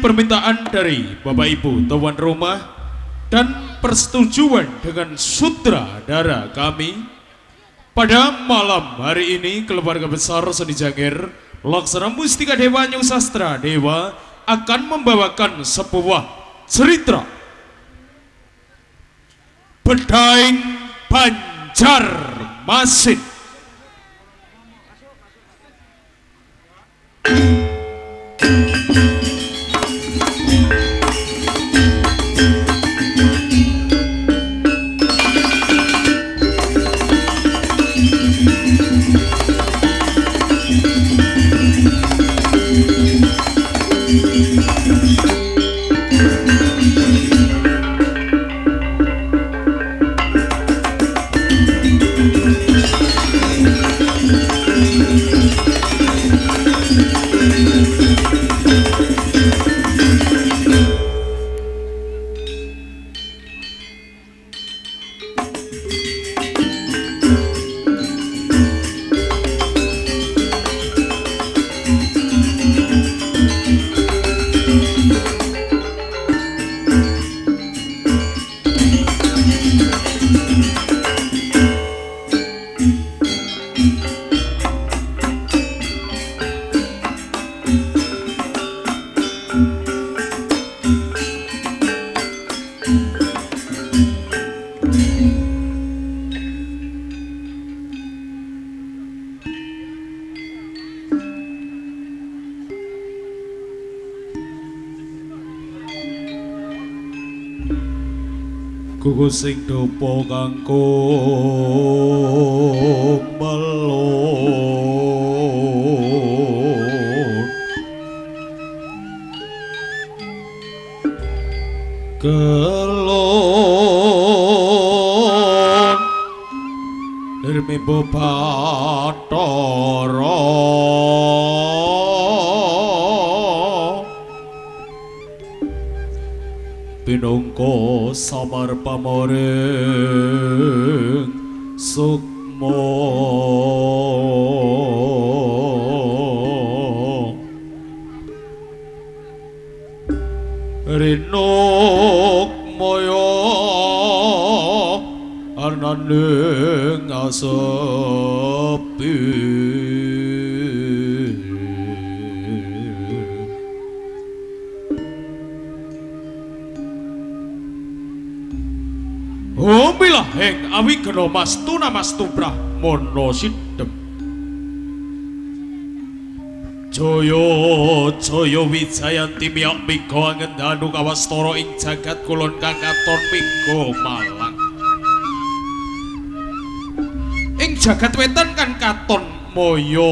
permintaan dari Bapak Ibu tuan rumah dan persetujuan dengan sutradara kami, pada malam hari ini keluarga besar Seni Jangir Laksana Mustika Dewa Nyung Sastra Dewa akan membawakan sebuah cerita Bedaing Banjarmasin. Kuku sing dopo kangkung melon kelon irmimbo Bathara pinangka samar pamoring sukma rinuk moyo ananing asepi Omilah heng awigana mastu namastu Brahmana Sidhem Jaya Jaya Wijayanti miyak miga ngendhanu kawastara ing jagat kulon kang katon miga malang ing jagat wetan kan katon moyo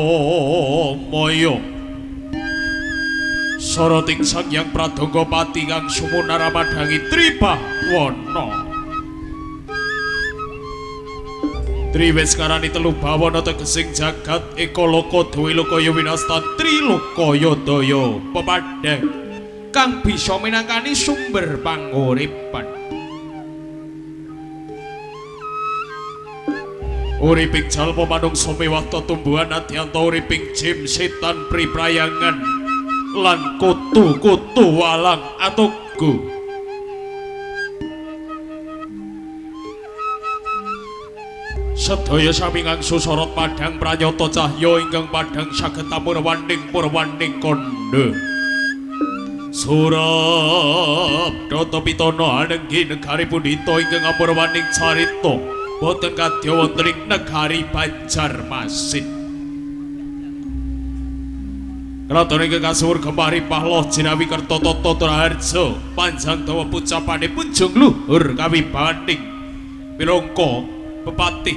moyo sarating Sang Hyang Pradangapati kang sumunar madangi Tribhawana Triwes karani telu bawana tegesing jagat eka loka dewe lokaya winastan trilokaya daya pepadhang kang bisa minangkani sumber panguripan uriping jalma manungsa mewah tumbuhan adyanta uriping jim setan priprayangan lan kutu-kutu walang atugu sedaya sami ngangsu sorot padhang pranyata cahya ingkang padhang saged purwaning kandha Surabdata pitana anenggi negari pundhita ingkang purwaning carita boten kadya wonten ing negari Banjarmasin kraton ingkang kasuwur Gemari Pahloh Jinawi Kertatata Traharja panjang dawa pucapane punjung luhur kawibawaning minangka Bupati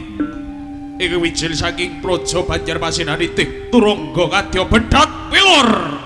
ing wijil saking Praja Banjarmasin Anitih turangga kadya bedhot wilur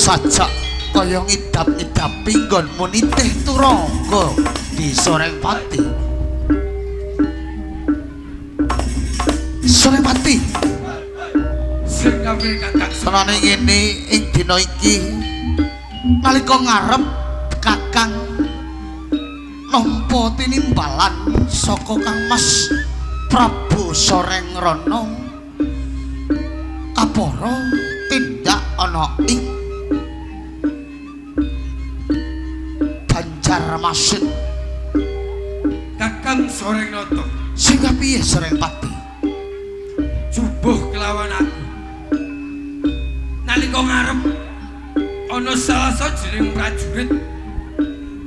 sajak kaya ngidap-idapi nggonmu nitih turangga di Sorengpati. Sorengpati sing kabeh Kakang senane ngene ing dina iki nalika ngarep Kakang nampa tinimbalan saka Kang Mas Prabu Sorengrana kapara tindak ana ing Banjarmasin. Kakang Sorengnata Sing piye Sorengpati? jubuh kelawan aku nalika ngarep ana salah sajining prajurit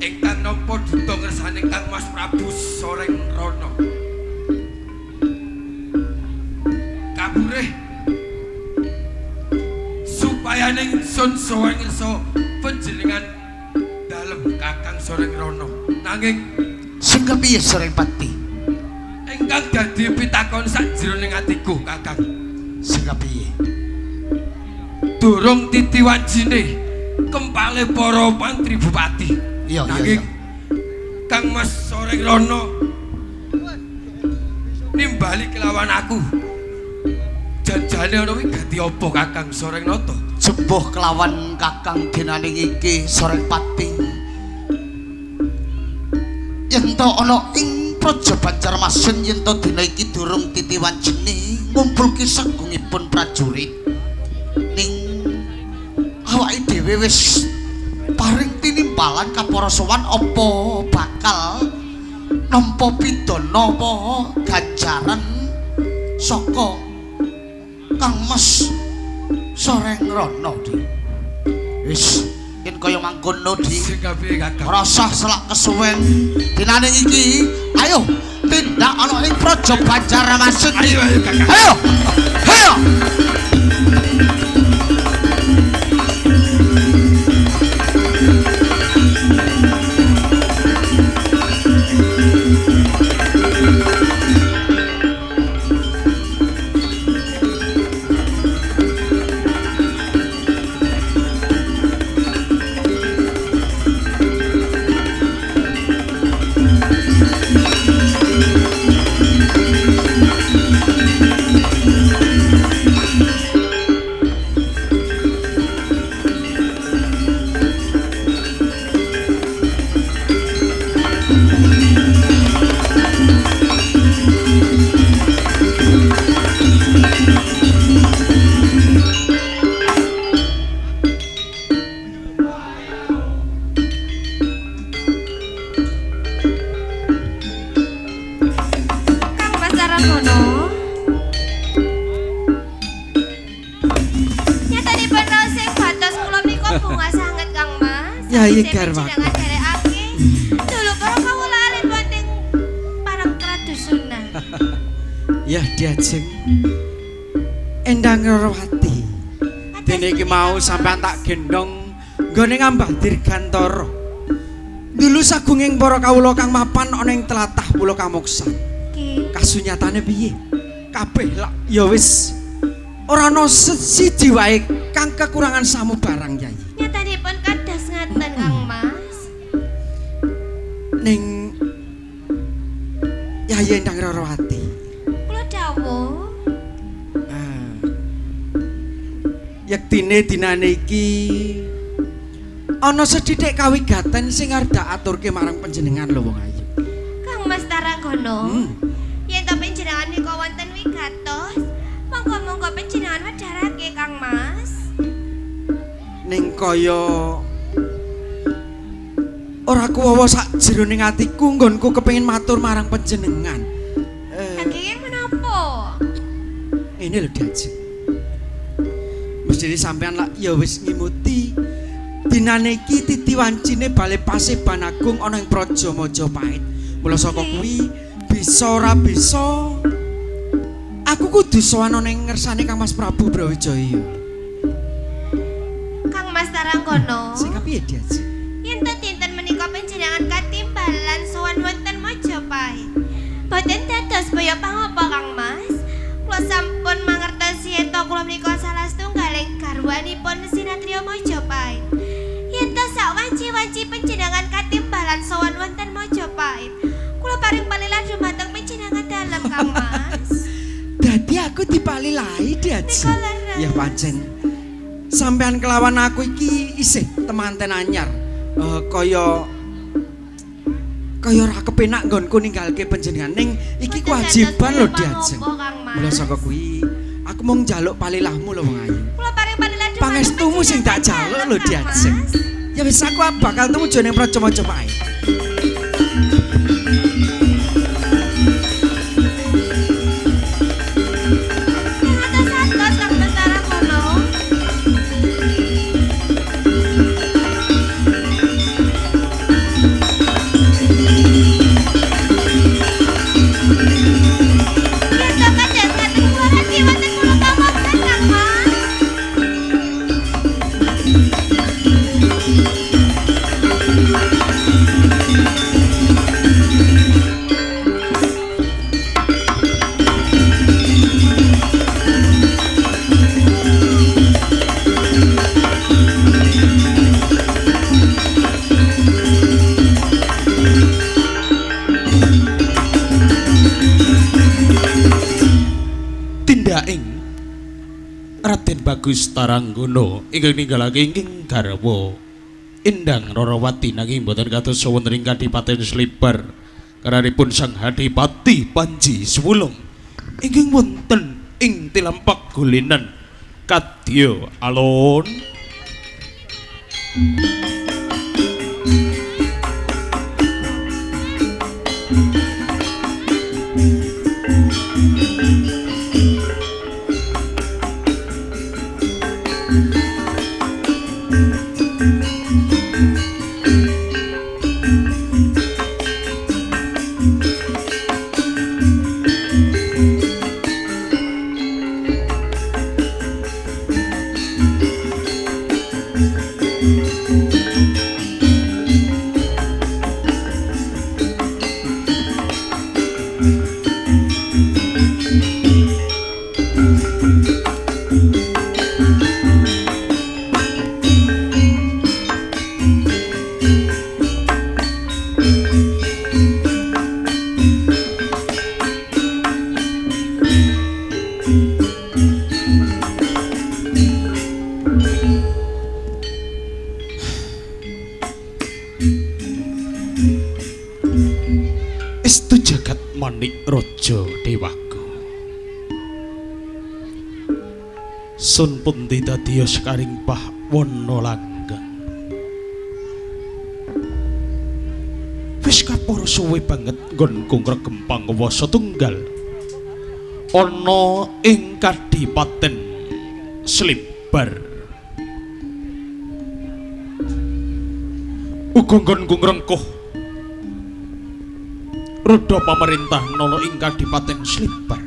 ingkang nampa duta ngersane Kang Mas Prabu Sorengrana. Kabureh supaya ning sun sowan ngersa panjenengan dalem Kakang Sorengrana. Nanging Sing piye Sorengpati? ingkang dadi pitakon sajroning atiku Kakang. Sing piye? Durung titiwanjine kempale para mantri bupati. Iya, nanging Kang Mas Sorengrana nimbali kelawan aku. Janjane ana wigati apa Kakang Sorengnata? Jembuh kelawan Kakang dinaning iki Sorengpati. Yen to ana ing Praja Banjarmasin yen to dina iki durung titiwanjene ngumpulke sagungipun prajurit. Ning awake dhewe wis paring tinimbalan kapara sowan apa bakal nampa pidana apa ganjaran saka Kang Mas Sorengrana di. Wis yen kaya mangkono di. Sing kabeh Kakang. Ora usah selak kesuwen. Dinaning iki, ayo tindak ana ing Praja Banjarmasin. Ayo Kakang. Ayo. Ayo. Yai garwaku. Dulu para kawula alit wonten parang kradusunan. Ya diajeng Endang Rorowati. Dene iki mau sampean tak gendong nggone ngambah dirgantara. Dulu sagunging para kawula kang mapan ana ing tlatah Pulo Kamuksan. Kasunyatane piye? Kabeh lak ya wis ora ana siji wae kang kekurangan samubarang Yai. Nyatanipun kados ngaten Kang Mas. Ning Yai Endang Rorowati. Kula dawuh. Yektine dinane iki ana sedhithik kawigaten sing arep dak aturke marang panjenengan lho wong ayu. Kang Mas Taranggono. Yen to panjenengan nika wonten wigatos, monggo-monggo panjenengan wedharake Kang Mas. Ning kaya ora kuwawa sak jroning atiku nggonku kepengin matur marang panjenengan. Nggih menapa? Ini lho Diajeng. Mesti sampean lak ya wis ngimuti dinane iki titiwancine bale Paseban Agung ana ing Praja Majapahit. Mula saka kuwi bisa ora bisa aku kudu sowan ana ing ngersane Kang Mas Prabu Brawijaya. Kang Mas Taranggono. Sing kepiye Diajeng? Yen to dinten menika panjenengan katimbalan sowan wonten Majapahit. Boten dados baya pangapa Kang Mas. Kula sampun mangertosi yen to kula menika salah setunggaling garwanipun Sinatria Majapahit. Majapahit. Kula paring palilah dumateng panjenengan dalem Kang Mas. Dadi aku dipalilai Diajeng. Dikoleran. Ya pancen. Sampean kelawan aku iki isih temanten anyar. Kaya ora kepenak nggonku ninggalke panjenengan ning iki kewajiban lho Diajeng. Mula saka kuwi aku mung njaluk palilahmu lho wong ayu. Kula paring palilah dumateng Pangestumu sing tak jaluk lho Diajeng. Ya wis aku bakal tumuju ning Praja Majapahit. Santos Kang Bentara kono. Yen to kajen ngaten kula radi wonten kula pamokan Kang Mas. Tindaking Raden Bagus Taranggono ingkang ninggalake ingkang garwa Endang Rorawati nanging boten kados wonten ing Kadipaten Slibar karanipun Sang Hadipati Panji Suwulung ingkang wonten ing Tilampak Gulinan kadya alon. Estu jagat manik raja dewaku sun pundi dadya sekaring pah wana langgeng wis kapara suwe banget nggonku ngregem pangwasa tunggal ana ing Kadipaten Slibar uga nggonku ngrengkuh roda pamerintah nana ing Kadipaten Slibar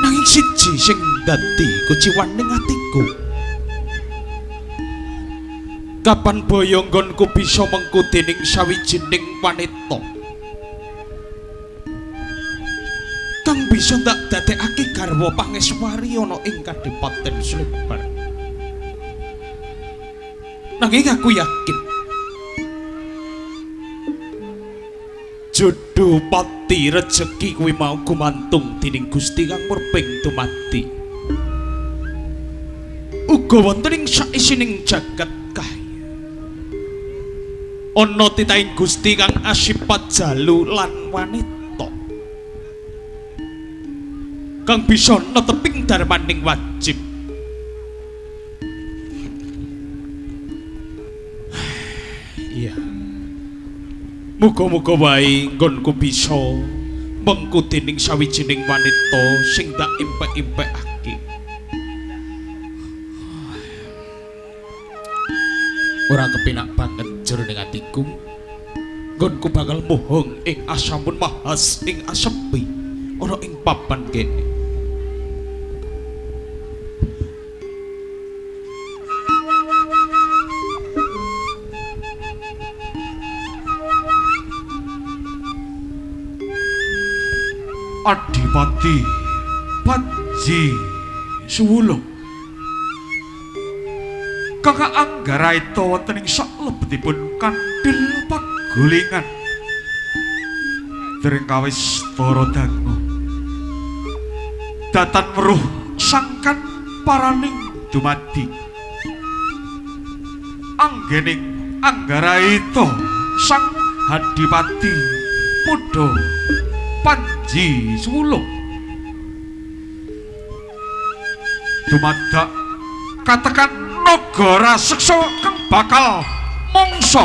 nanging siji sing dadi kuciwaning atiku kapan baya nggonku bisa mengku dening sawijining wanita kang bisa tak dadekake garwa pangeswari ana ing Kadipaten Slibar nanging aku yakin jodoh pati rejeki kuwi mau gumantung dening Gusti Kang Murbeng dumati uga wonten ing saisining jagat kaya ana titahing Gusti kang asipat jalu lan wanita kang bisa neteping darmaning wajib iya. Muga-muga wae nggonku bisa mengku dening sawijining wanita sing tak impek-impekake. Ora kepenak banget jroning atiku. Nggonku bakal mohong ing asamun mahas ing asepi ana ing papan kene. Adipati Panji Suwulung Kakak Anggaraita wonten ing saklebetipun Kandil Paku pagulingan dereng kawis tara dangu datan weruh sangkan paraning dumadi anggening Anggaraita sang Hadipati Muda Panji Sulung dumadak katekan nagara seksa kang bakal mangsa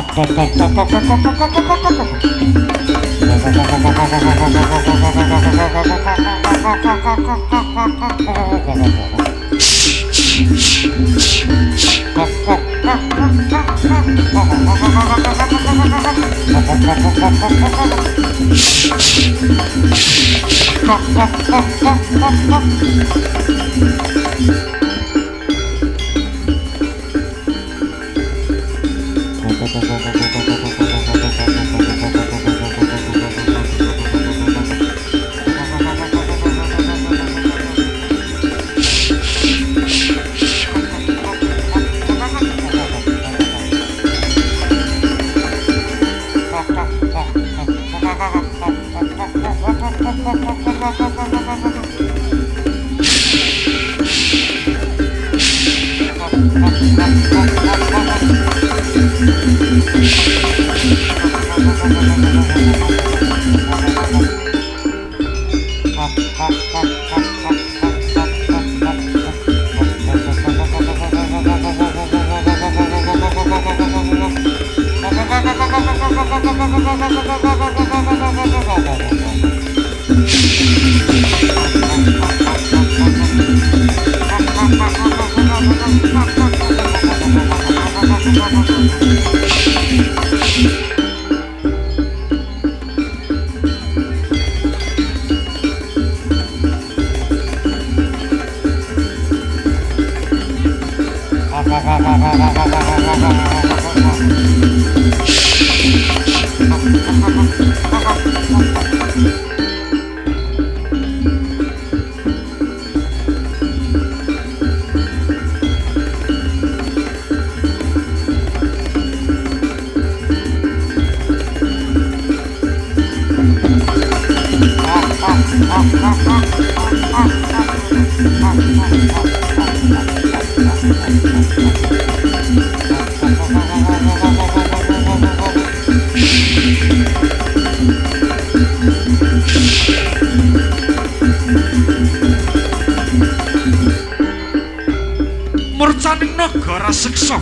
murcaning nagara seksa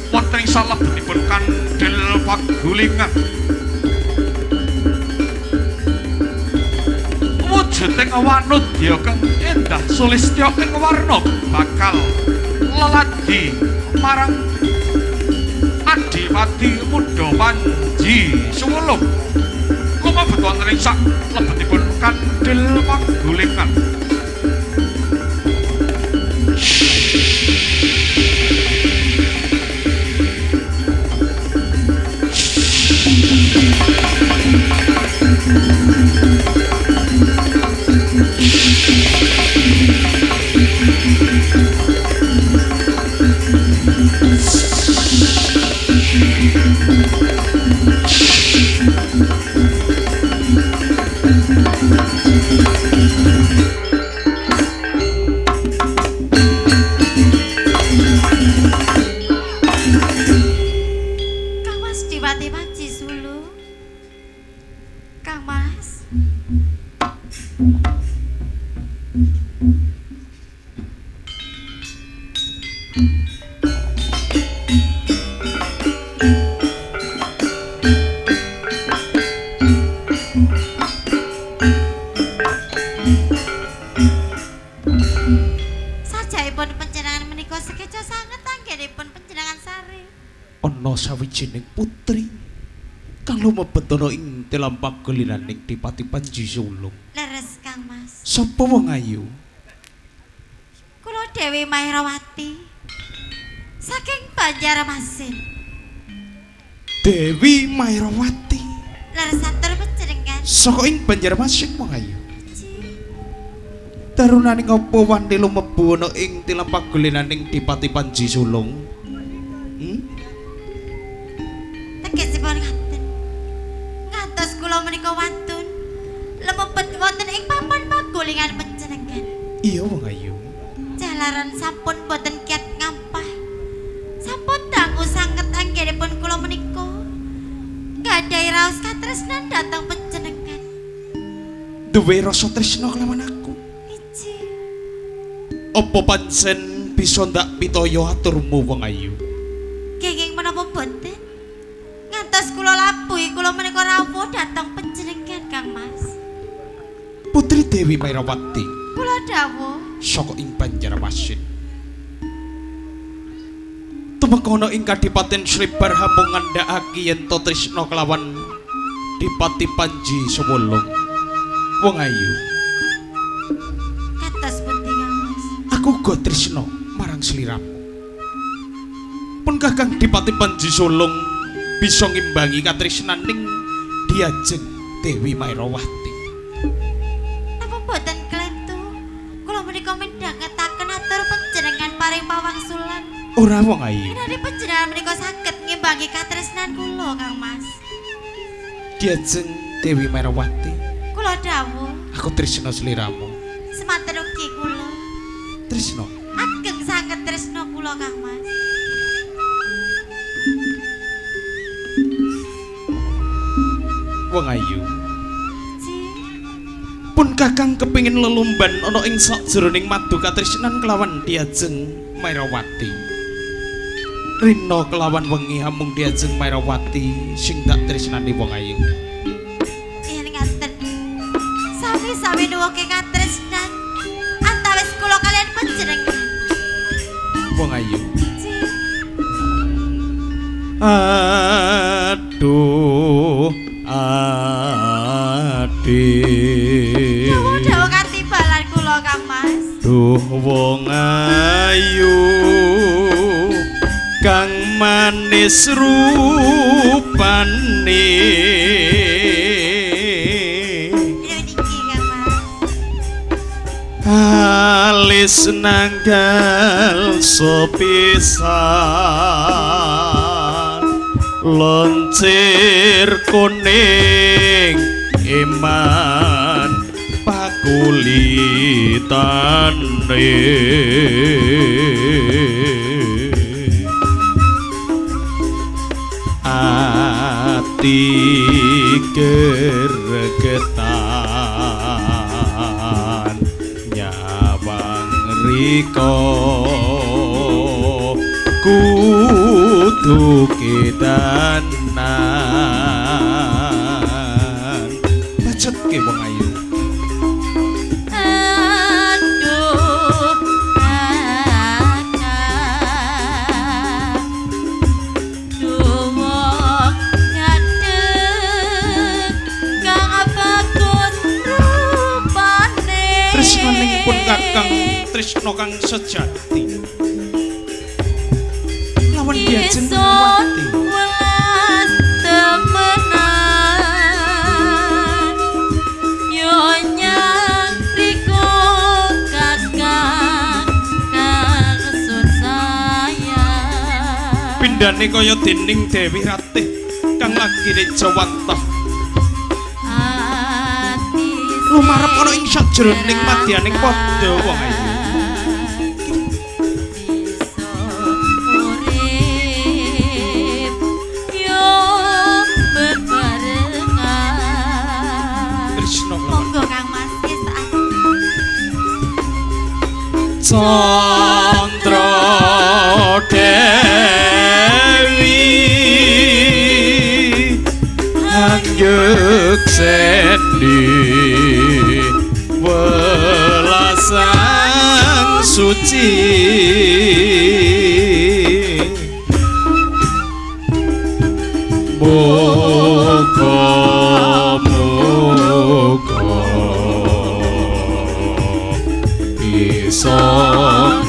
wonten ing salebetipun kandel pagulingan wujuding wanudya kang endah sulistya ing warna bakal leladi marang Adipati Muda Panji Sulung lumebet wonten ing salebetipun kandel pagulingan. Sawijining putri kang lumebet ana ing dalam pagelinaning Adipati Panji Sulung. Leres Kang Mas. Sapa wong ayu? Kula Dewi Mahrawati saking Banjarmasin. Dewi Mahrawati. Leres atur panjenengan. Saka ing Banjarmasin wong ayu. Tarunaning apa wani lumebu ana ing dalam pagelinaning Adipati Panji Sulung? Tegese Iya wong ayu. Jalaran sampun boten kiat ngampah. Sampun dangu sanget anggenipun kula menika. Gadhahi raos katresnan dhateng panjenengan. Duwe rasa tresna kelawan aku. Iji. Apa pancen bisa ndak pitaya aturmu wong ayu? Kenging menapa boten? Ngantos kula labuhi kula menika rawuh dhateng panjenengan Kang Mas. Putri Dewi Mairawati Kula dawuh saka ing Banjarmasin. Tumekono ing Kadipaten Sribar Hambung ngandhakake yen to tresna kelawan Dipati Panji Sewolong. Wong ayu, kados pundi Kang Mas? aku uga tresna marang sliramu. Pun Kakang Dipati Panji Solong bisa ngimbangi katresnaning Diajeng Dewi Mairawati. Napa boten klentu? Kula menika midhangetaken atur panjenengan paring pawangsulan. Ora wong ayu, Menawi panjenengan menika saged ngimbangi katresnan kula Kang Mas. Diajeng Dewi Mairawati, Kula dawuh aku tresna sliramu. semanten ugi kula. Tresna. Ageng sanget tresna kula Kang Mas. Wong ayu, Ji, pun Kakang kepingin lelumban ana ing sakjroning madu katresnan kelawan Diajeng Mairawati. Rina kelawan wengi hamung Diajeng Mairawati sing dak tresnani wong ayu. yen ngaten. Sami-sami nuwuhke katresnan antawis kula kalian panjenengan. Wong ayu. Ji, Aduh ati dawuh-dawuh katibalan kula Kang Mas. duh wong ayu kang manis rupane Lho niki Kang Mas. alis nanggal sepisan loncir kuning iman pakulitane ati gregetan nyawang riko kudu kedanan bacet ke wong ayu. Aduh, kakak, duh wong ngadeg, kang bagus rupane. Tresnanipun Kakang tresna kang sejati lawan Diajeng Mairawati. Welas temenan, nyonya riko kakang maksud saya. Pindhane kaya dening Dewi Ratih kang lagine jawantah Ati lumarep ana ing sajroning madyaning padha wong ayu. bisa urip yo bebarengan. Tresna lawan Monggo Kang Mas saat Candra Dewi Anjuk Sendi welasang suci Moga-moga bisa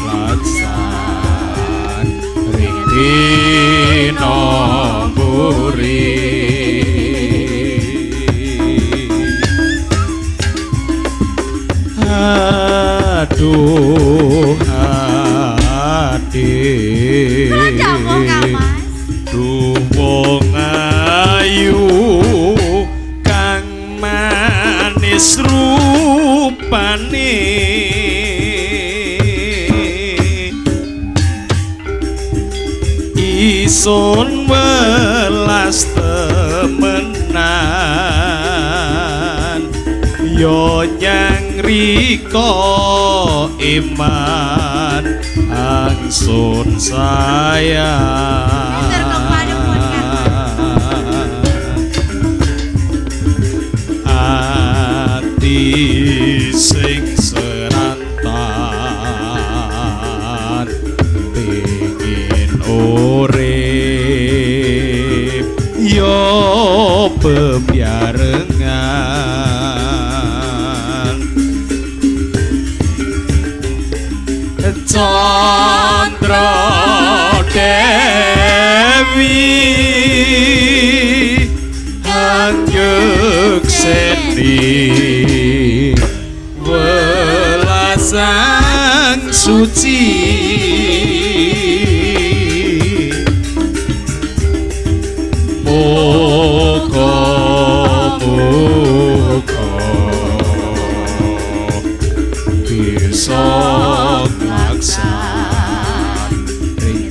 laksan rintina mburi aduh hati Rajamu Kang Mas. duh wong ayu kang manis rupane ingsun welas temenan yo nyang riko iman angsun sayang ati sing serantan pengin urip yo bebarengan Candra Dewi Anjukseni welasang suci muga-muga bisa nglaksan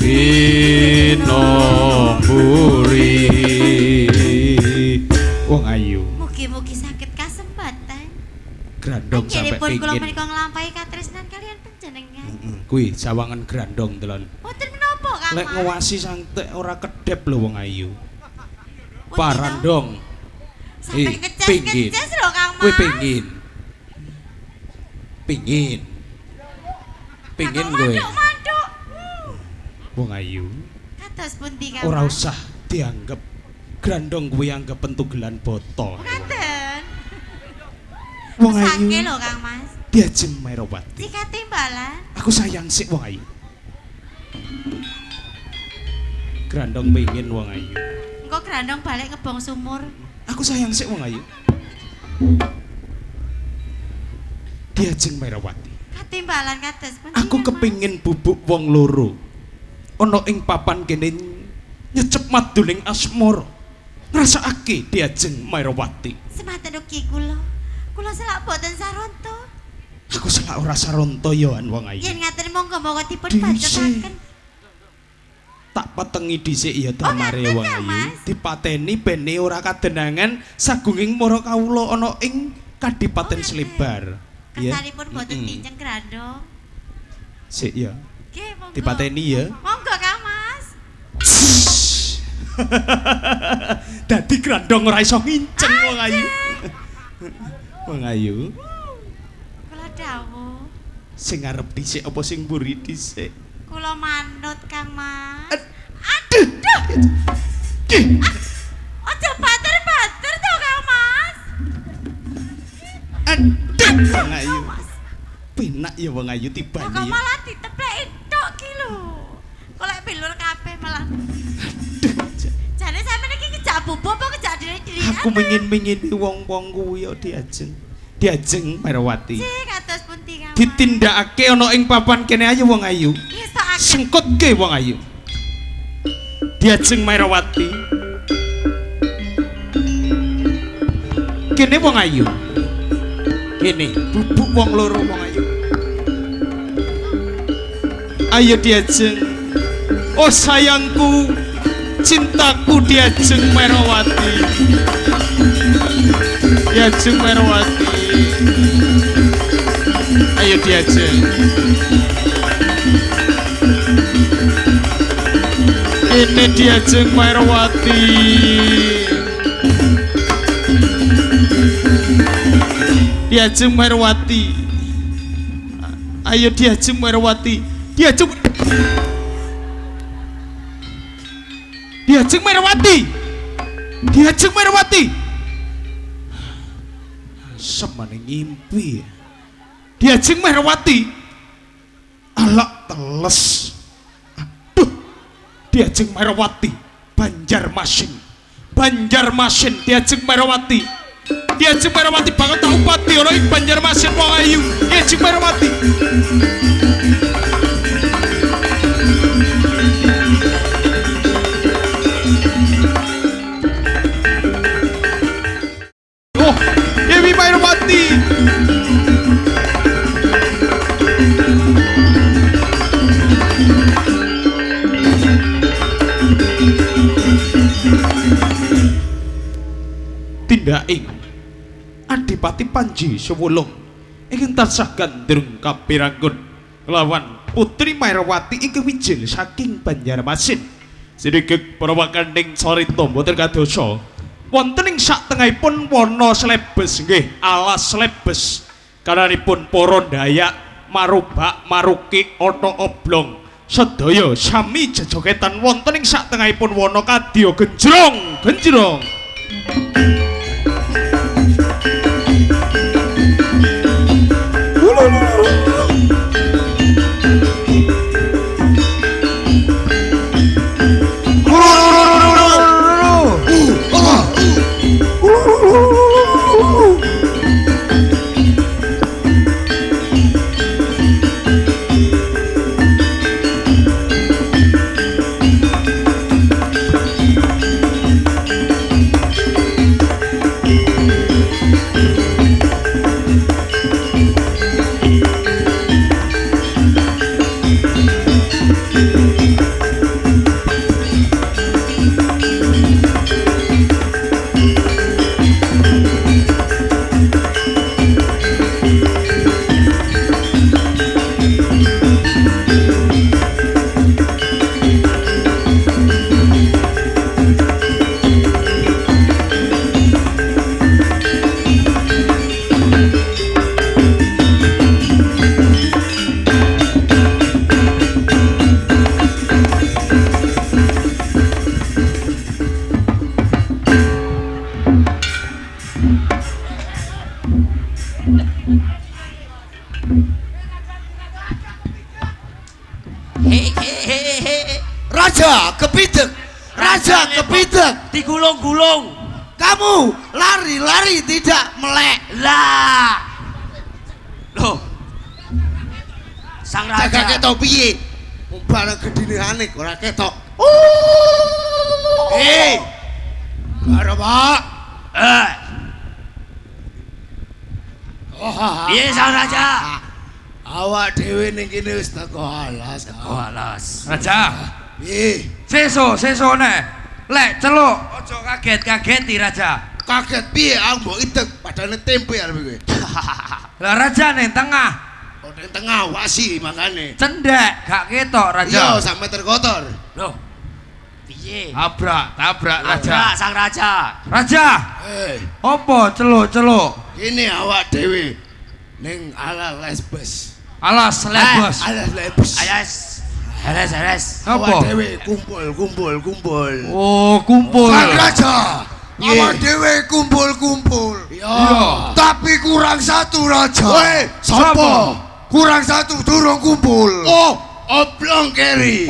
dina mburi wong ayu Mugi-mugi sakit kasempatan. grandong sampai Anggenipun kula pingin menika nglampahi katresnan kalian panjenengan. kuwi sawangan grandong delon Mboten menapa Kang lek Mas. ngewasi santek ora kedep lho wong ayu Pundi to? parandong Sampai pingin. ngecas-ngecas lho Kang Mas. kuwi pingin pingin kowe Manduk. wong ayu Kados pundi Kang ora Mas? usah dianggap grandong kuwi anggap pentugelan boto Ngaten. wong Sake ayu lho Kang Mas. diajeng Merawati Jika timbalan. aku sayang sik wong ayu grandong pingin wong ayu Engko grandong balik ngebong sumur. aku sayang sik wong ayu diajeng Merawati Katimbalan kados pundi. aku Kang Mas? kepingin bubuk wong loro ana ing papan kene nyecep maduning asmara ngrasakake diajeng Merawati Sematen ugi kula. Kula selak boten saronto. aku selak ora saronto yoan wong ayu Yen ngaten monggo-monggo dipun Dhisik. bacokaken. tak petengi dhisik ya Oh, damare ngaten wong ya, ayu Mas? dipateni bene ora kadenangan sagunging para kawula ana ing Kadipaten Oh, ngaten. Slebar ya Kesanipun boten Mm-mm. tinjeng grandong. sik ya Nggih, monggo. dipateni ya Monggo Kang Mas. dadi grandong ora iso nginceng wong ayu wong ayu Kula dawuh. sing arep dhisik apa sing mburi dhisik Kula manut Kang Mas. aduh Aja bater-bater to Kang Mas. aduh wong ayu penak ya wong ayu Kok tibane ya malah ditepleki tok ki lho. Kok lek bilur kabeh malah. Jane sampeyan iki ngejak bobo apa ngejak diri-diri? aku mengin-mengini wong-wong kuwi ya diajeng Merawati Sih kados pundi Kang Mas? ditindakake ana ing papan kene ayo wong ayu Ngesokake. sengkutke wong ayu diajeng Merawati kene wong ayu kene bubuk wong loro wong ayu ayo diajeng oh sayangku cintaku diajeng Merawati diajeng Merawati ayo diajeng ini diajeng Merawati diajeng Merawati ayo diajeng Merawati diajeng Merawati diajeng Merawati semane ngimpi diajeng Merawati alak teles aduh diajeng Merawati Banjarmasin diajeng Merawati bakal tau pati ana ing Banjarmasin wong ayu diajeng Merawati oh Dewi Merawati pundhaking Adipati Panji Sewulung ingkang tansah gandrung kapirangkun kelawan Putri Mairawati ingkang wijil saking Banjarmasin. Sidegeg para wakanding sarita boten kadosa wonten ing satengahipun wana slebes nggih alas slebes karanipun para Dayak marubak maruki ana oblong sedaya sami jejogetan wonten ing satengahipun wana kadya genjrong. Raja Kepideg digulung-gulung. kamu lari-lari tidak melek Lah. Loh. Sang jaga raja. ketok piye barang gedine anik ora ketok karo Pak Piye sang raja? awak dhewe ning kene wis teko alas Walas. Raja, piye seso ne. Lek celuk, aja kaget-kageti Raja. kaget piye aku mbok ideg padane tempe arep kowe Lah Raja ning tengah, ning tengah wasi makane cendek gak ketok iya Raja. sampe terkotor Loh. Piye? Tabrak Raja. Tabrak sang raja. Raja, apa celuk-celuk? ini awak dhewe ning ala lesbes Alas lebos. ala lesbes Heres. awak Apa? dhewe kumpul Oh, kumpul. Sang Raja awak dhewe kumpul Iya. tapi kurang satu Raja Sapa? sapa kurang satu durung kumpul oblong keri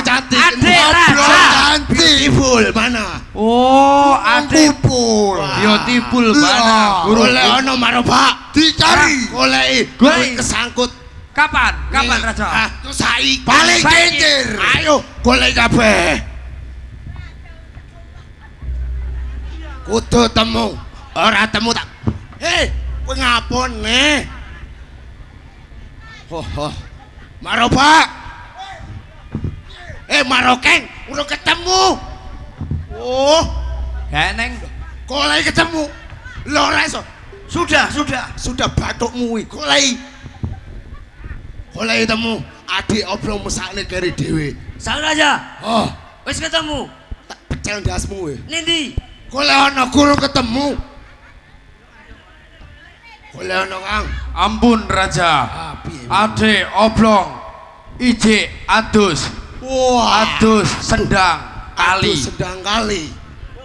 cantik Adik oblong Raja. cantik beautiful mana Oh, adik. kumpul Beautiful mana? golek ana marobak dicari goleki Golek. kesangkut Kapan Raja? terus saiki paling Saiki. kincir ayo golek kabeh kudu temu ora temu tak kowe ngapone marobak marokeng udah ketemu Geneng. golek ketemu lho ora iso sudah bathukmu iki golek temu adik oblong mesakne keri dhewe Sang raja. Wis ketemu. tak pecel ndasmu kowe Nindi? golek ana guru ketemu golek ana Kang Ampun Raja. piye Adik oblong. Ijik adus. wah Adus sendang kali. sedang kali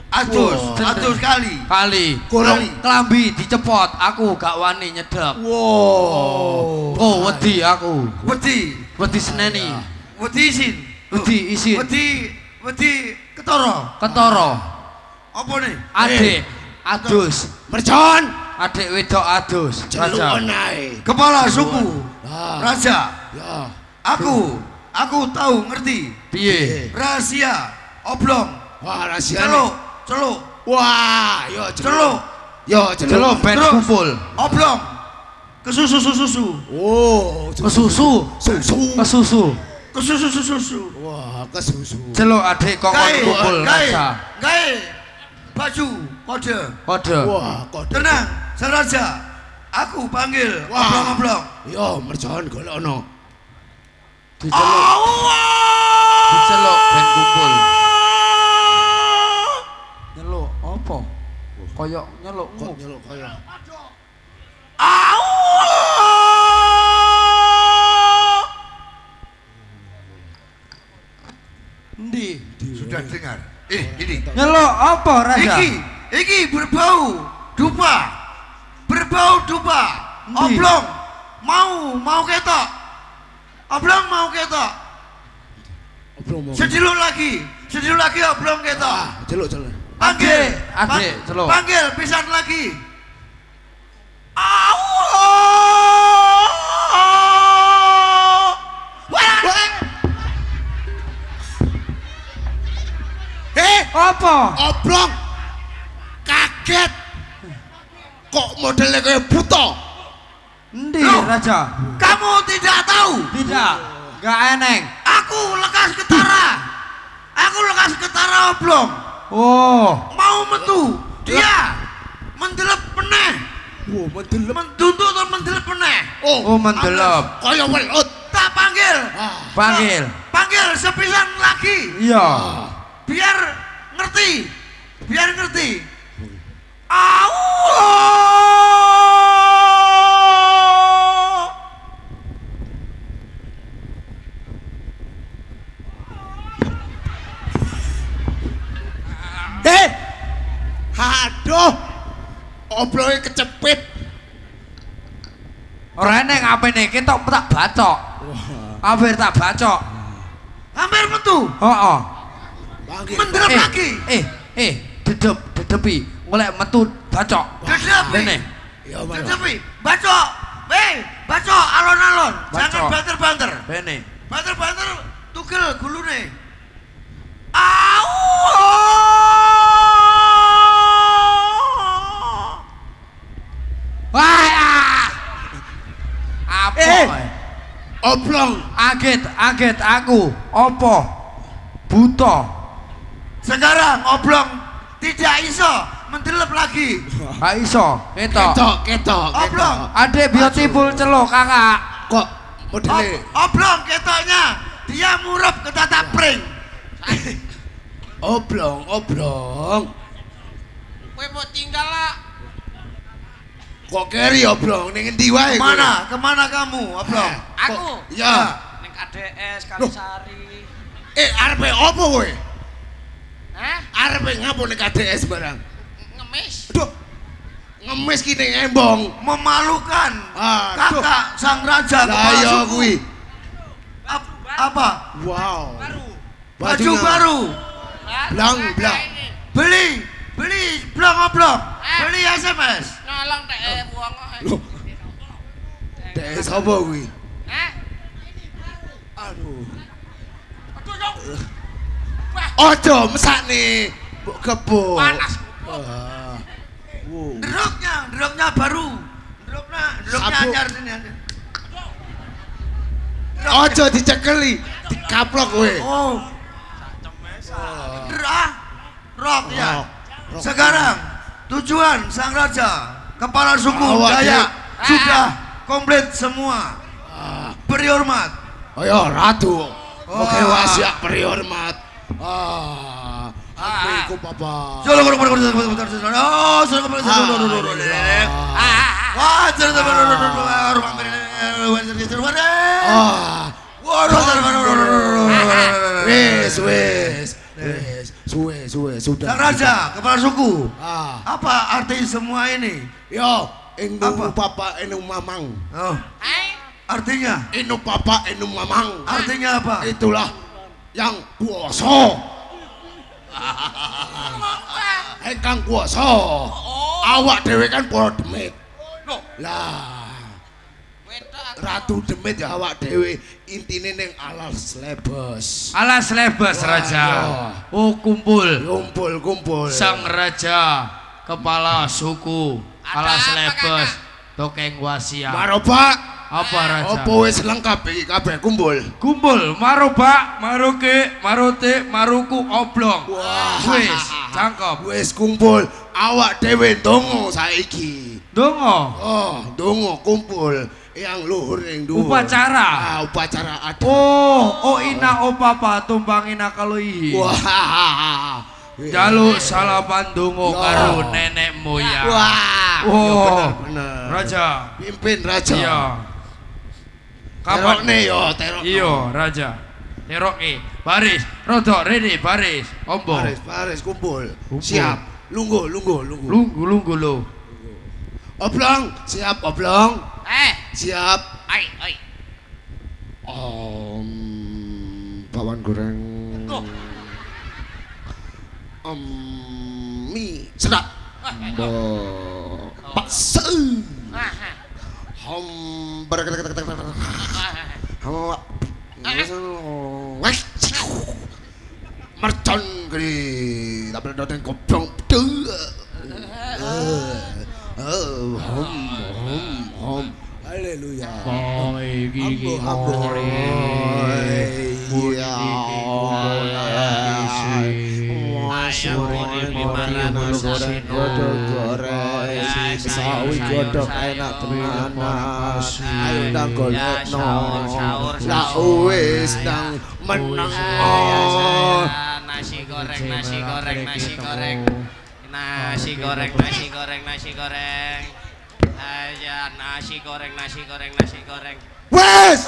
Adus kali. Kali. Kurang. Klambi dicepot, aku gak wani nyedek. wow Oh, wedi aku. Wedi seneni. wedi isin. Wedi isin. Wedi ketara. Ketara. Apa nih? Adik adus. mercon Adik wedok adus. Raja. celuk ae Kepala suku. ah Raja. ya Aku tahu ngerti. Piye? Rahasia oblong. wah rahasia Celuk. wah yo Celuk. Celuk ben Terus. kumpul. Oblong. Kesusu. oh Kesusu. susu Kesusu. wah kesusu Celuk adik kongkon kumpul Raja. Gae. baju, kode. Kode. Wah, kode. Tenang, Sang Raja. Aku panggil oblong-oblong. Yo, merjon golekno. Diceluk ben kumpul. Nyeluk apa? Koyok nyeluk. Kok nyeluk kaya. Endi? Sudah dengar? Ini. Nyeluk apa, Raja? Iki berbau dupa. Berbau dupa. Endi? Oblong mau ketok. Oblong mau ketok. Oblong mau. Sediluk lagi oblong ketok. Celuk. Panggil, Adik, celuk. Panggil pisan lagi. Apa? Oblong. Kaget. Kok modelnya kayak buta? Endi, Loh. Raja? Kamu tidak tahu? Tidak. Gak eneng. Aku lekas ketara oblong. Oh. Mau metu. Dia mendelep peneh. Wow, mendelep. Mentuntut atau mendelep peneh. Oh, mendelep. Kaya welut. Tak panggil. Panggil. Panggil sepisan lagi. Iya. Biar ngerti. Aduh. Oblongnya kecepit. Ora eneng apene ketok tak bacok. Hampir tak bacok. Hampir metu. Heeh. Panggil. Mendelep lagi. Dedepi. Golek metu bacok. Dedepi. Rene. Ya, Mas. Dedepi. Bacok. Bacok alon-alon. Jangan Bacok. banter-banter. Rene. Banter-banter tugel gulune. Wah. Apa? Oblong. Aget aku. Apa? Buta. Sekarang oblong tidak iso mendelep lagi. Gak iso. Ketok. Ketok. Oblong. Adek beautiful celuk, Kakak. Kok modelnya? Oblong ketoknya dia murup ke tata pring. Oblong. Kowe mau tinggal lah. Kok keri oblong? Ning endi wae? kowe? Kemana kamu, oblong? Aku Ya. ning KDS Kalisari. Arepe opo kowe? Hah? Arepe ngapo ning KDS barang? Ngemis. Duh. Ngemis ki ning embong. Memalukan. Aduh. Kakak sang raja Lah kepala ya suku. kuwi. Apa? Wow. Baju Bajunya baru. Blang. Beli blong oblong. Beli SMS. Nolong teh wong. Loh. Dek sapa kuwi? Hah? Aduh. Aduh yo. Ojo mesakne. Mbok kebo. Panas. Wah. Wow. Deroknya baru. Deroknya Sabuk. anyar sini. Ojo dicekeli, dikaplok kowe. Oh. Rok ya. Rok. Sekarang tujuan sang raja, kepala suku Awak Dayak dia. sudah komplit semua. Beri hormat. Ayo ratu. Oke Wah. wasiak beri hormat. Aku papa. Wah, Suwe sudah. sang raja, kepala suku. Ah, Apa arti semua ini? yo, inu Apa? papa inu mamang. Oh, Hai. artinya? Inu papa inu mamang. Artinya apa? Itulah yang kuoso. Engkang kuoso. Awak dhewe kan para demit. Lah, Wetok. ratu demit ya awak dhewe intine ning alas lebes. Alas lebes, Raja. iya. Oh, kumpul. Kumpul. Sang Raja, kepala suku. Alas apa, lebes. Tokeng wasiat. Maroba, Apa, Raja? apa wis lengkap iki kabeh kumpul? Kumpul, maroba, maroke, marote, maruku, oblong. Wah. Wis. Cangkep. Wis kumpul, awak dhewe ndonga saiki. Dongo. Oh, ndonga kumpul yang luhur ning dhuwur. Upacara. Upacara adat. Oh ina opapa tumpang ina kaluihi. Wah. Jaluk salapan dongo Ya. karo nenek moyang. Wah. Oh, bener. Raja. Pimpin raja. Iya. Terokne yo, terokne. Iya, Raja. Teroke. Baris, rodok rene baris. Ombo. Baris kumpul. Kumpul. Siap. Lungguh. Lunggu lo. Oblong, siap oblong. Eh, Siap. ai. Bawang goreng. Loh. Mie sedap. Bakso. Mercon gini, tapi datang koprong tuh. Haleluya. Sawi godok enak tenan mas. Ayo ndang golekno. Lah wis ndang meneng. Nasi goreng. Nasi goreng. Aja nasi goreng. Wes.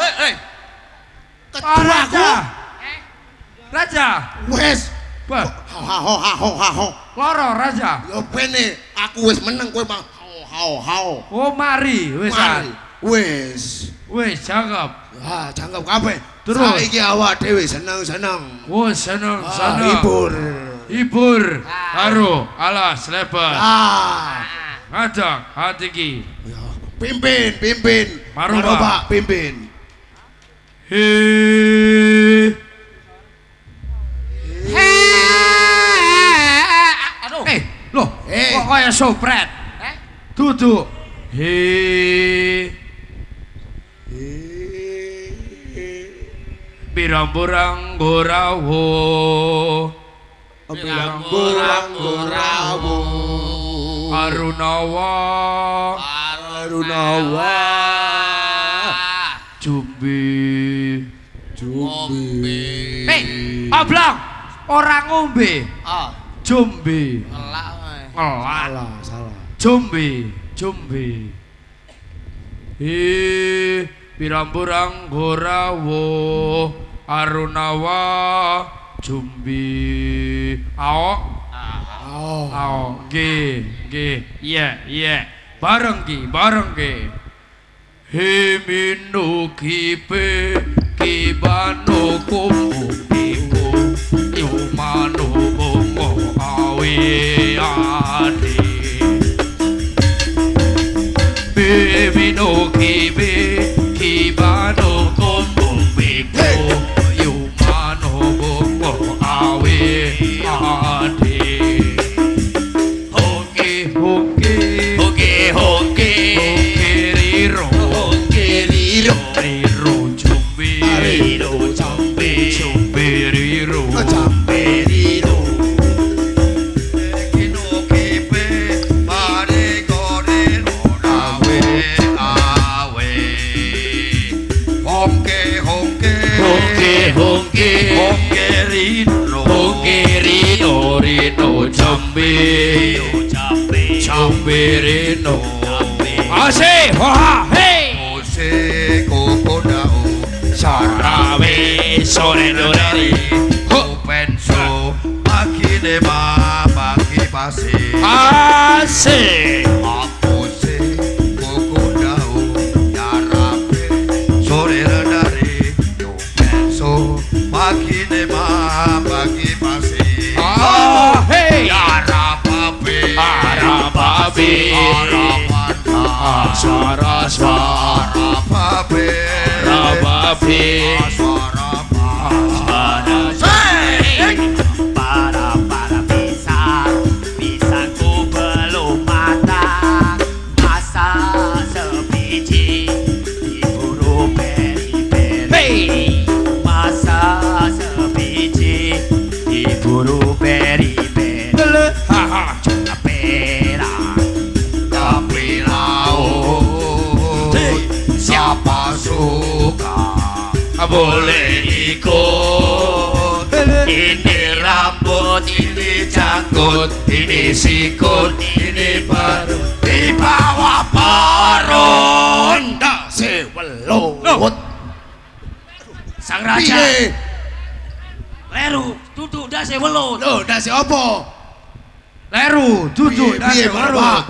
Raja. Raja. Wes. Wah, Hao. loro Raja. Yo pene aku wis meneng kowe mah hao. Oh, mari wisan. Wis. Wis cakep. Ah, jangkep kabeh. Terus? Saiki awak dhewe seneng-seneng. Oh, seneng. Hibur. Karo alas lebar. Ah. Ngajak hati ki. Ya, pimpin. Maroba. Pak, pimpin. Aduh. Loh, kok kaya sopret? Duduk. Pirang-pirang gorawo. Pirang-pirang Arunawa. Jumbi. Hei, oblong. Orang ngombe. Jumbi. Ngelak. Salah. Jumbi. Pirang-pirang gorawo. Arunawa. Jumbi. Ao. G. Iya. Bareng ki. Hemino kipe kibano kumu kipu yumano bongo awe ade. Hemino kipe kibano kumu kipu yumano bongo awe ade. Rino Ase hoa hey Ose kokodao Sarawe sore dorari Penso pagi deba pagi pasi Ase Ose kokodao Yarabe sore dorari Penso pagi deba pagi pasi Hey Arapabe Para pisangku belum matang, masak sebiji diburu peri-peri. Masak sebiji diburu peri-peri. boleh ikut. Ini rambut, ini janggut, ini sikut, ini baru di bawah parun. Sewelut. Sang raja Piye? leru duduk dah sewelut. Lho, ndase apa? Leru, duduk Piye, dan leru. Bapak?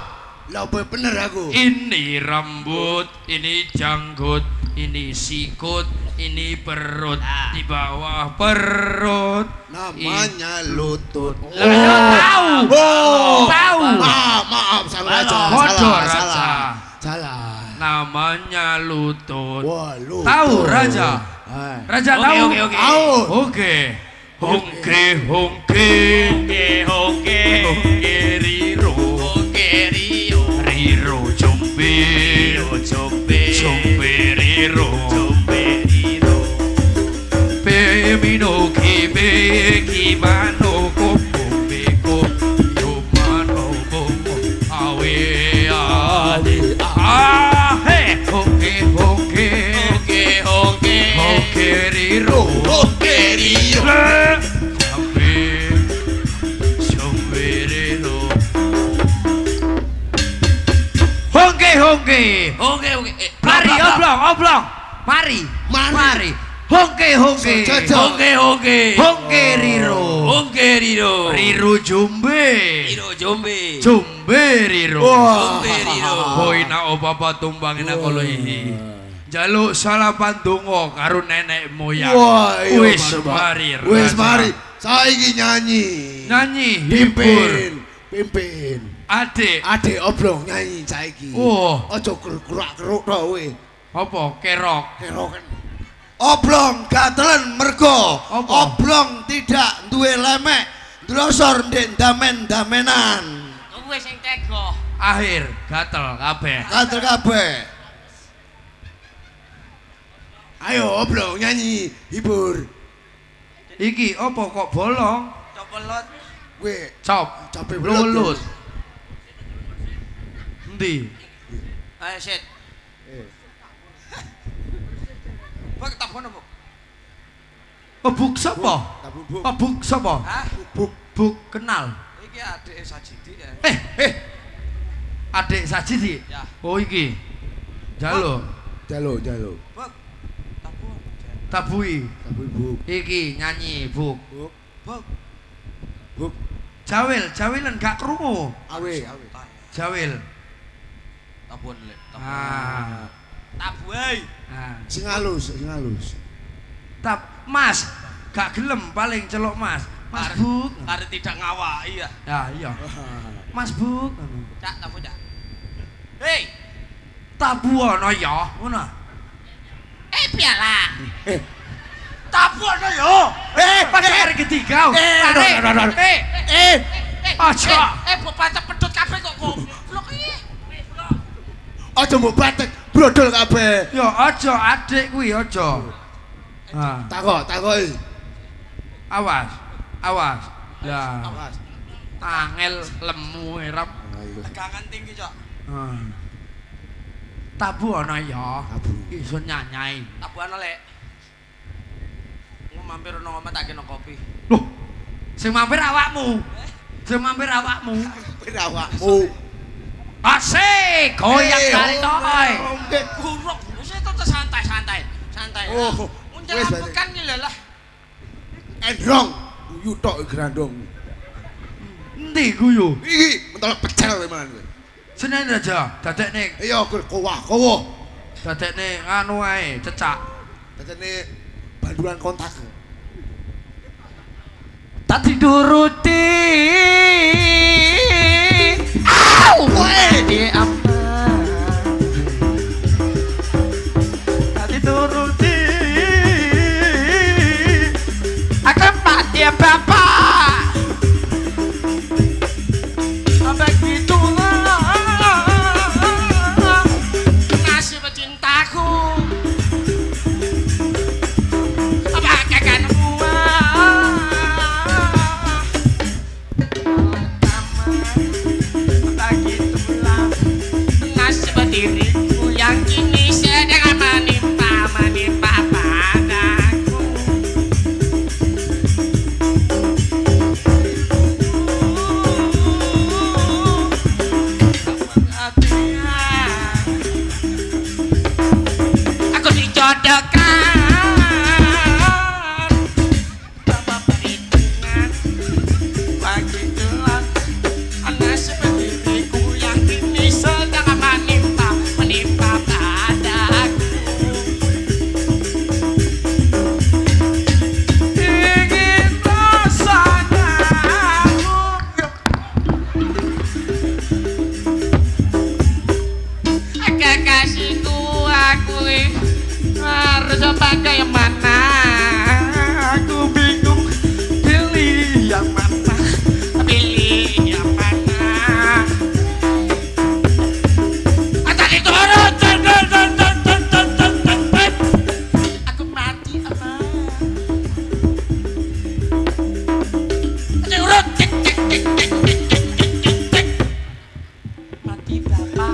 Lah apa bener aku? Ini rambut, ini janggut, ini sikut, ini perut, di bawah perut. Namanya lutut. Tahu. Oh. Tahu. Maaf sang raja. Bodoh, Salah, Raja. salah. Salah. Namanya lutut. Wah, lutut. Tahu Raja? Ah. Raja Oke, tahu? oke, oke. Tahu. Oke. Hongke, hongke. Oke, Hongke riro. oke Rio, Riro jombe. jombe, Jombe riro. jombe Rio. Pemino kibe kibano kopo beko. Yomano bomo awe ade. Ah, hey. Hongke, hongke. Oke, oke, Hongke riro. oke Rio. Jombe. Jombe riro. Hongke, hongke. Oke, oke. Mari oblong, oblong. Mari. Mari. Hongke, hongke. Jajal. Oke, oke. Hongke riro. Oke Rio. Riro jombe. Rio jombe. Jombe riro. Wah. Jombe Rio. Boina opapa tumbangin aku lo ini. Jaluk salapan donga karo nenek moyang. Wah, iya, Wis Pak. mari. Wis Raja. mari. Saiki nyanyi. Nyanyi hibur. Pimpin. Adik. Adik oblong nyanyi saiki. Wah. Aja kerak-keruk tok kowe. Apa kerok? Kerokan. Oblong gatelen mergo Apa? oblong tidak duwe lemek. Ndlosor ndek damen-damenan. Kuwi sing tega. Akhir gatel kabeh. Kater kabeh. Ayo oblong nyanyi hibur. Iki apa kok bolong? Copelot. Kowe Cop. capek Lulut. Endi? Ayo sit. Buk tabon apa? Buk sapa? Tabubuk. Buk sapa? Hah? Buk kenal. Iki adik Sajidi ya. Adik Sajidi. Ya. Oh iki. Jalo. Jalo. Buk. Tabon. Tabui. Tabubuk. Iki nyanyi buk. Buk. Buk. Jawilan gak krungu. Awe. Jawil. Tabon lek. Ah. Tabuai. Ah. Sing halus. Mas, gak gelem paling celok Mas. Mas buk. Kare tidak ngawaki ya. Ya iya. Mas buk. Cak tabon cak. Hei, Tabu ana ya, ngono. piala. Tabu ana ya. Pas hari ketiga. aduh. Aja. Bapak pedhot kabeh kok goblok iki. Aja mbok batek brodol kabeh. Ya aja adik kuwi aja. Ah, Takoki. awas. Ya. Awas. Angel lemu erap. Tegangan tinggi, Cok. Ah. Tabu ana ya. Tabu. Iso nyanyai. Tabuhan lek. Mampir nang omah tak kena kopi. Loh. Sing mampir awakmu. Awakmu. Asik, goyak kali toy. Guruk, wis itu santai. Oh, Muncul wis, aku berarti. kan iki lho lah. Endrong. Guyu tok grandong. Endi guyu? Iki mentol pecel teman kowe. Senen aja, dadekne Iya, kowo. dadekne anu ae, cecak. Dadene bandulan kontak. Tak dituruti. Au, kowe. Di apa? Tak dituruti. Akan mati bapak. Sampai gitu Nasib cintaku. Apa kakan buah. tak gitulah. Nasib diriku yang kini sedang menimpa pada godokan bapak perhitungan bagi tulang anak seperti diriku yang kini sedang menimpa padaku ingin rasanya kekasihku aku harus bagaimana aku bingung pilih yang mana atas itu aku mati apa urut mati berapa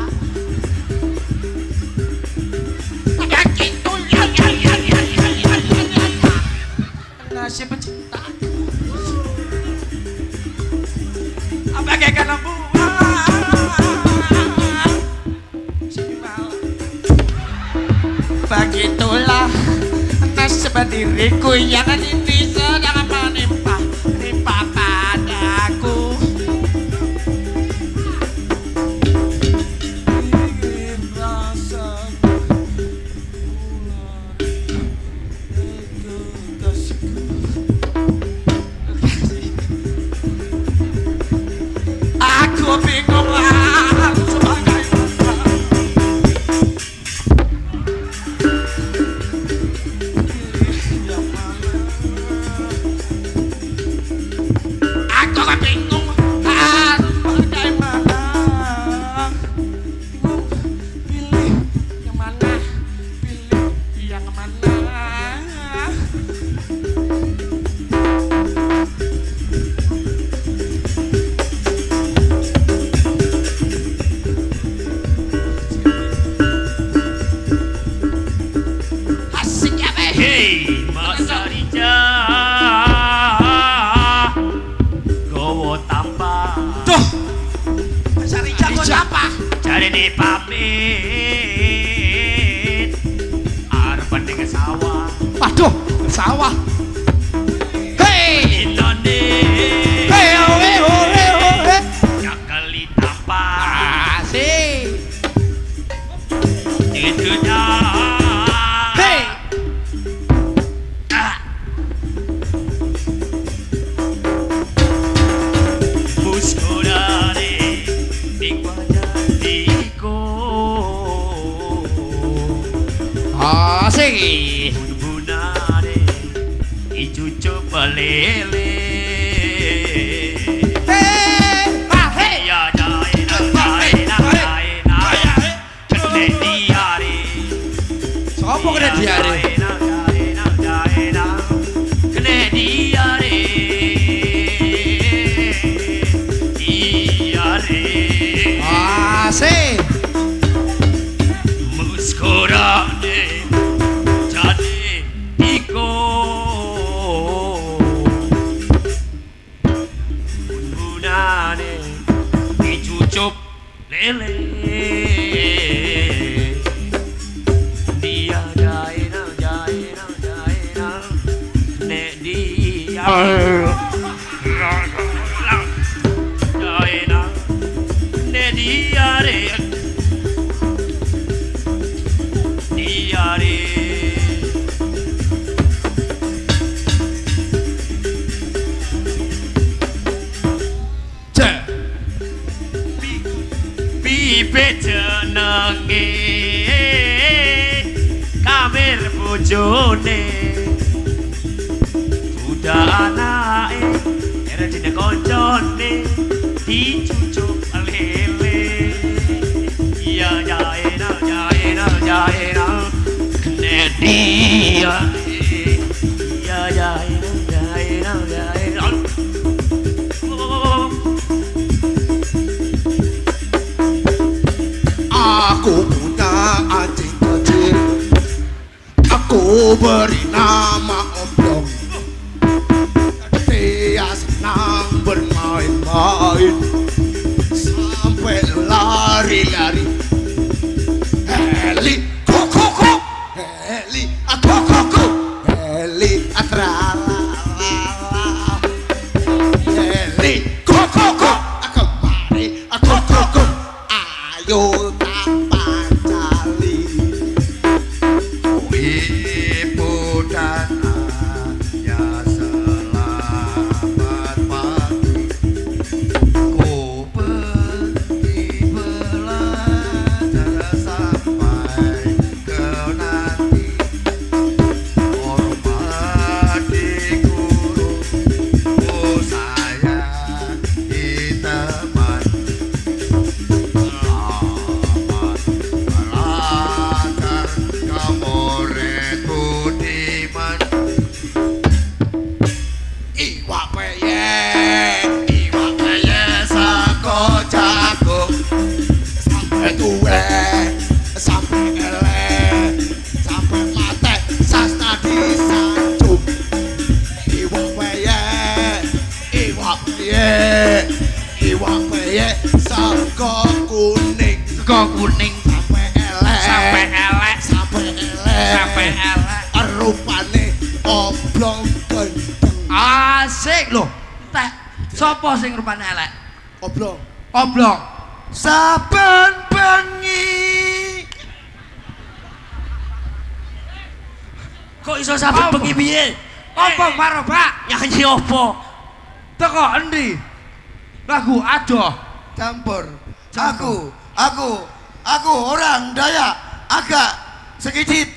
nasib pecinta bagaikan buah sini malam begitulah nasib diriku yang ini sedang menimpa padaku ingin rasanya aku bingung harus bagaimana aku bingung harus bagaimana pilih yang mana asik ya be Hei, Mas Arija, gowo tambah. tuh cari jago siapa Cari nih pamit, arep ning sawah. waduh sawah hei Inone, hei ore nyakeli tambah. asik Itunya. hei Muscolare, ning wajahku. asik Bun-bunane, ijujuk pelele. hei Ya daena, kene diare. sopo kena diare Daena, kene diare. Diare. asik Muscorane, jane iko. Bun-bunane, ijujuk lele. Dia daena, nek dia daena, nek diare. Diare. Pipe jenenge kamer bojone udah anake era dene koncone dicucuk lele iya jaena kene dia iya jaena Aku punya anjing kecil, aku beri nama Oblong. Dia senang bermain-main sampai lari-lari. Heli, kok, heli, aku Heli atralala Heli koko aku mari aku ayo tak pancali Ibu dan ayah selamat pagi Ku pergi belajar sampai ke nanti Hormati guru sayang di teman Selamat belajar kamu budiman Iwak peye sako jago sampai tuwe sampai ele sampai mate sastra disanjung Iwak peye sako kuning sampai ele sampai ele rupane oblong gendeng Asik lho. Teh, sapa sing rupane elek? oblong Oblong. saben bengi Kok iso sampe bengi piye? Apa karo, Pak? Nyanyi apa? Teko endi? Lagu adoh. campur aku orang Dayak agak sedikit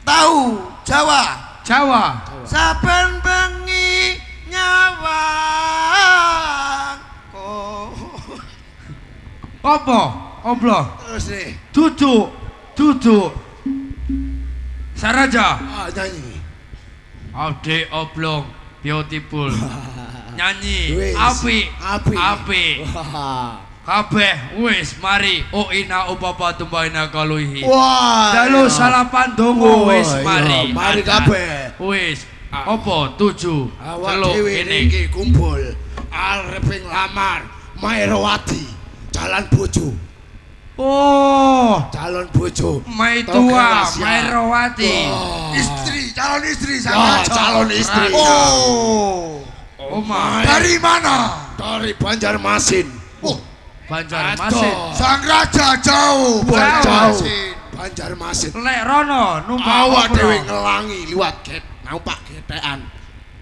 tahu Jawa Jawa. saben bengi nyawang Apa? Oblong. terus nih Duduk. Saraja. nyanyi Ade oblong. Beautiful. Nyanyi. Wis. Apik. wah Kabeh wis mari ina upapa tumbaina kaluhi. wah Dalu salapan dongo wis mari. mari kabeh Wis. Apa 7 awak celuk dhewe kene. iki kumpul arep nglamar Mairowati calon bojo Oh, calon bojo Maitua, Mairowati. calon istri ya calon istri oh Oma dari mana dari Banjarmasin Banjarmasin. sang raja jauh Banjarmasin Banjarmasin Lek rono numpak awak apa? dhewe ngelangi liwat get numpak getekan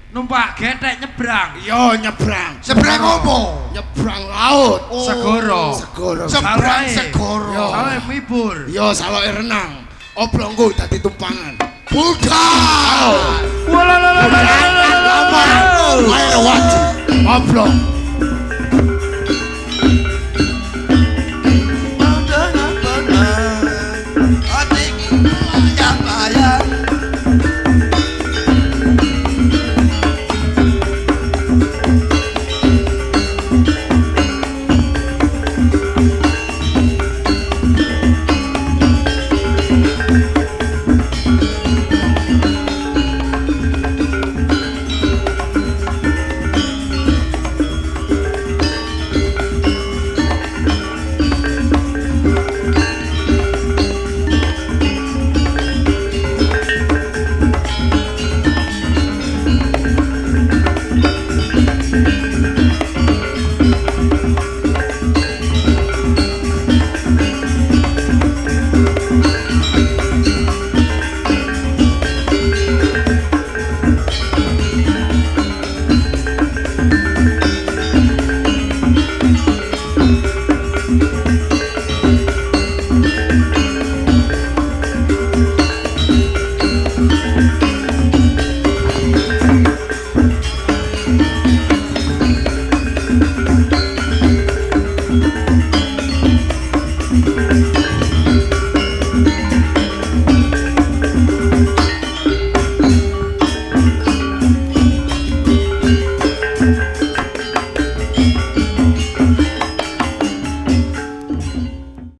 Numpak getek nyebrang. yo nyebrang seberang opo nyebrang laut Segoro. seberang Salah, segoro Salah mibur. yo saloke renang oblongku dadi tumpangan budal lamar Mairowati oblong